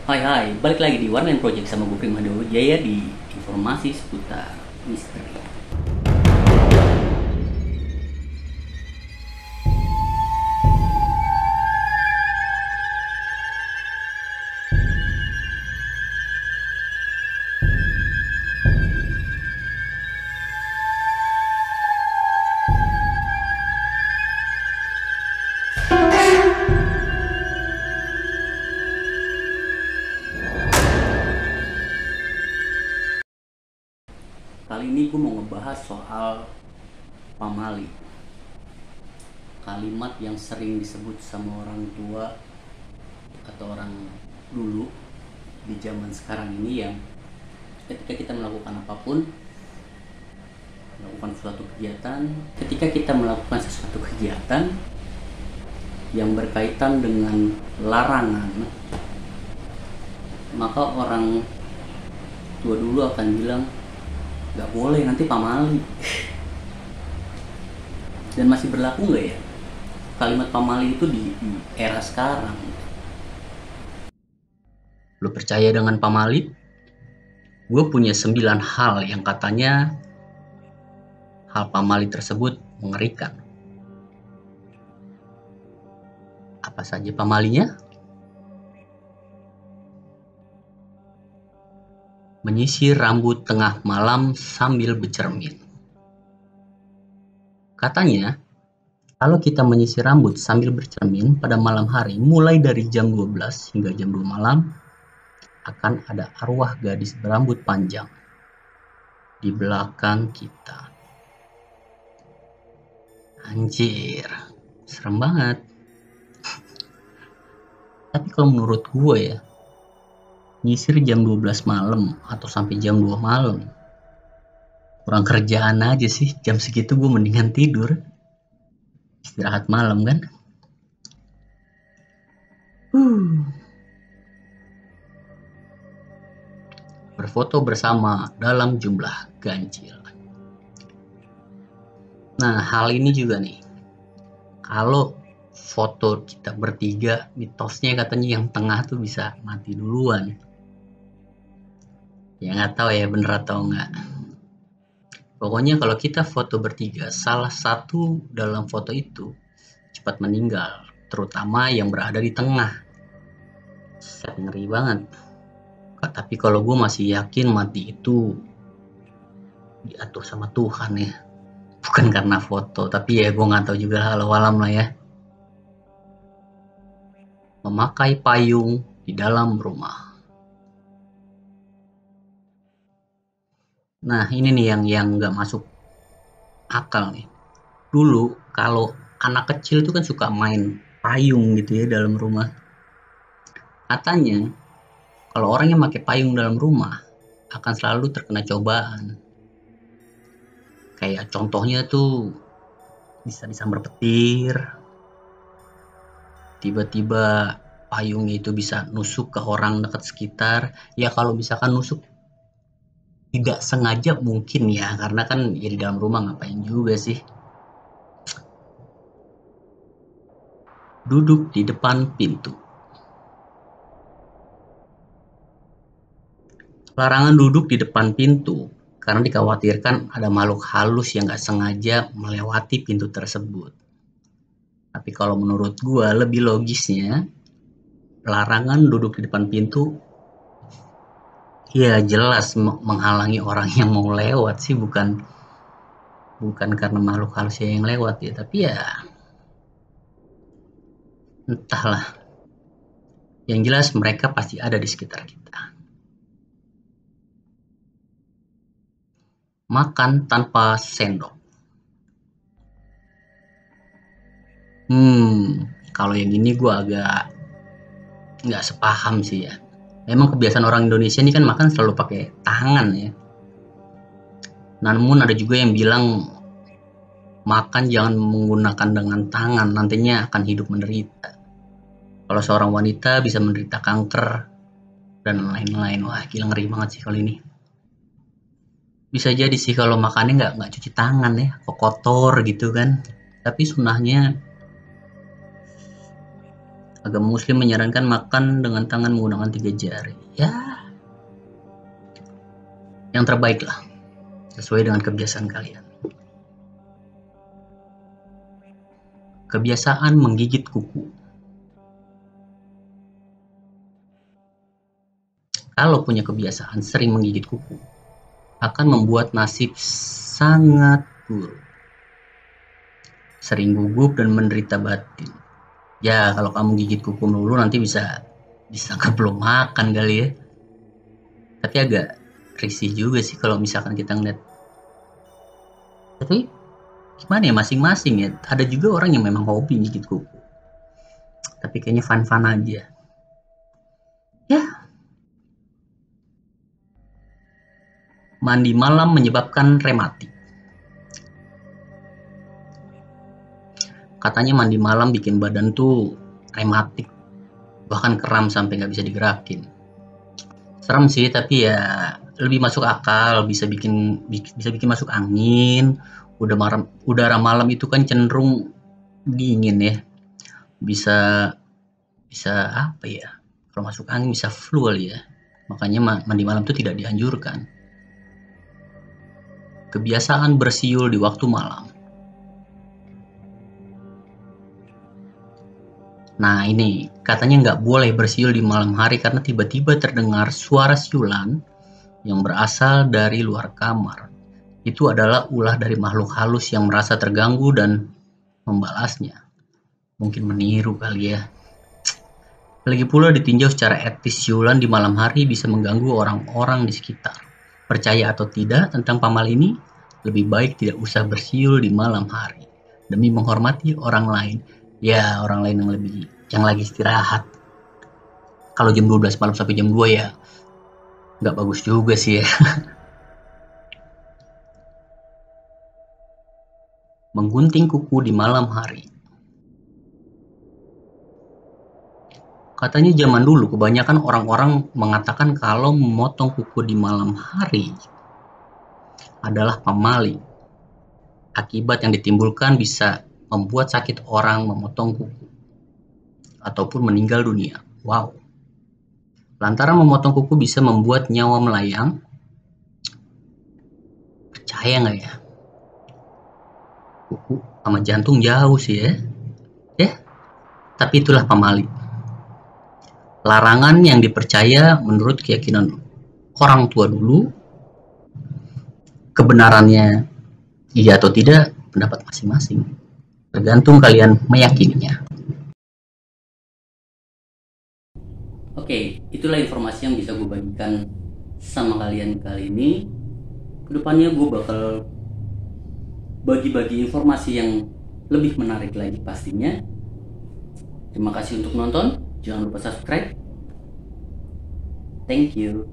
Hai hai, balik lagi di Warnen Project sama gue Primado Jaya di informasi seputar misteri. Kali ini gue mau ngebahas soal pamali. Kalimat yang sering disebut sama orang tua atau orang dulu di zaman sekarang ini, yang ketika kita melakukan apapun, melakukan suatu kegiatan, ketika kita melakukan sesuatu kegiatan yang berkaitan dengan larangan, maka orang tua dulu akan bilang nggak boleh, nanti pamali. Dan masih berlaku nggak ya kalimat pamali itu di era sekarang? Lo percaya dengan pamali? Gue punya 9 hal yang katanya hal pamali tersebut mengerikan. Apa saja pamalinya? Menyisir rambut tengah malam sambil bercermin. Katanya, kalau kita menyisir rambut sambil bercermin pada malam hari, mulai dari jam 12 hingga jam 2 malam, akan ada arwah gadis berambut panjang di belakang kita. Anjir, serem banget. Tapi kalau menurut gue ya, nyisir jam 12 malam atau sampai jam 2 malam, kurang kerjaan aja sih. Jam segitu gue mendingan tidur, istirahat malam kan. Berfoto bersama dalam jumlah ganjil. Nah, hal ini juga nih, kalau foto kita bertiga, mitosnya katanya yang tengah tuh bisa mati duluan. Ya nggak tahu ya bener atau enggak. Pokoknya kalau kita foto bertiga, salah satu dalam foto itu cepat meninggal, terutama yang berada di tengah. Set, ngeri banget. Tapi kalau gue masih yakin mati itu diatur sama Tuhan ya, bukan karena foto. Tapi ya gue nggak tahu juga, halau alam lah ya. Memakai payung di dalam rumah. Nah ini nih yang nggak masuk akal nih. Dulu kalau anak kecil itu kan suka main payung gitu ya dalam rumah. Katanya kalau orang yang pakai payung dalam rumah akan selalu terkena cobaan. Kayak contohnya tuh bisa disambar petir, tiba-tiba payungnya itu bisa nusuk ke orang dekat sekitar. Ya kalau misalkan nusuk tidak sengaja mungkin ya, karena kan ya di dalam rumah ngapain juga sih. Duduk di depan pintu. Larangan duduk di depan pintu karena dikhawatirkan ada makhluk halus yang gak sengaja melewati pintu tersebut. Tapi kalau menurut gua lebih logisnya, larangan duduk di depan pintu ya jelas menghalangi orang yang mau lewat sih, bukan karena makhluk halusnya yang lewat ya. Tapi ya entahlah, yang jelas mereka pasti ada di sekitar kita. Makan tanpa sendok. Kalau yang ini gue agak nggak sepaham sih ya. Memang kebiasaan orang Indonesia ini kan makan selalu pakai tangan ya. Namun ada juga yang bilang makan jangan menggunakan dengan tangan, nantinya akan hidup menderita. Kalau seorang wanita bisa menderita kanker dan lain-lain. Wah gila, ngeri banget sih kalau ini. Bisa jadi sih kalau makannya nggak cuci tangan ya, kok kotor gitu kan. Tapi sunahnya Agama Muslim menyarankan makan dengan tangan menggunakan 3 jari. Ya, yang terbaik lah, sesuai dengan kebiasaan kalian. Kebiasaan menggigit kuku. Kalau punya kebiasaan sering menggigit kuku, akan membuat nasib sangat buruk. Sering gugup dan menderita batin. Ya, kalau kamu gigit kuku dulu nanti bisa disangka belum makan kali ya. Tapi agak risih juga sih kalau misalkan kita ngeliat. Tapi gimana ya, masing-masing ya. Ada juga orang yang memang hobi gigit kuku. Tapi kayaknya fun-fun aja. Ya. Mandi malam menyebabkan rematik. Katanya mandi malam bikin badan tuh rematik, bahkan kram sampai nggak bisa digerakin. Serem sih, tapi ya lebih masuk akal, bisa bikin masuk angin. Udara malam itu kan cenderung dingin ya, bisa apa ya, kalau masuk angin bisa flu kali ya. Makanya mandi malam itu tidak dianjurkan. Kebiasaan bersiul di waktu malam. Nah ini, katanya nggak boleh bersiul di malam hari karena tiba-tiba terdengar suara siulan yang berasal dari luar kamar. Itu adalah ulah dari makhluk halus yang merasa terganggu dan membalasnya. Mungkin meniru kali ya. Lagi pula ditinjau secara etis, siulan di malam hari bisa mengganggu orang-orang di sekitar. Percaya atau tidak tentang pamal ini, lebih baik tidak usah bersiul di malam hari. Demi menghormati orang lain. Ya, orang lain yang lagi istirahat. Kalau jam 12 malam sampai jam 2 ya nggak bagus juga sih ya. Menggunting kuku di malam hari. Katanya zaman dulu kebanyakan orang-orang mengatakan kalau memotong kuku di malam hari adalah pamaling. Akibat yang ditimbulkan bisa membuat sakit orang memotong kuku ataupun meninggal dunia. Wow. Lantaran memotong kuku bisa membuat nyawa melayang. Percaya nggak ya? Kuku sama jantung jauh sih ya. Tapi itulah pamali. Larangan yang dipercaya menurut keyakinan orang tua dulu. Kebenarannya iya atau tidak, pendapat masing-masing. Tergantung kalian meyakininya. Oke, itulah informasi yang bisa gue bagikan sama kalian kali ini. Kedepannya gue bakal bagi-bagi informasi yang lebih menarik lagi pastinya. Terima kasih untuk nonton. Jangan lupa subscribe. Thank you.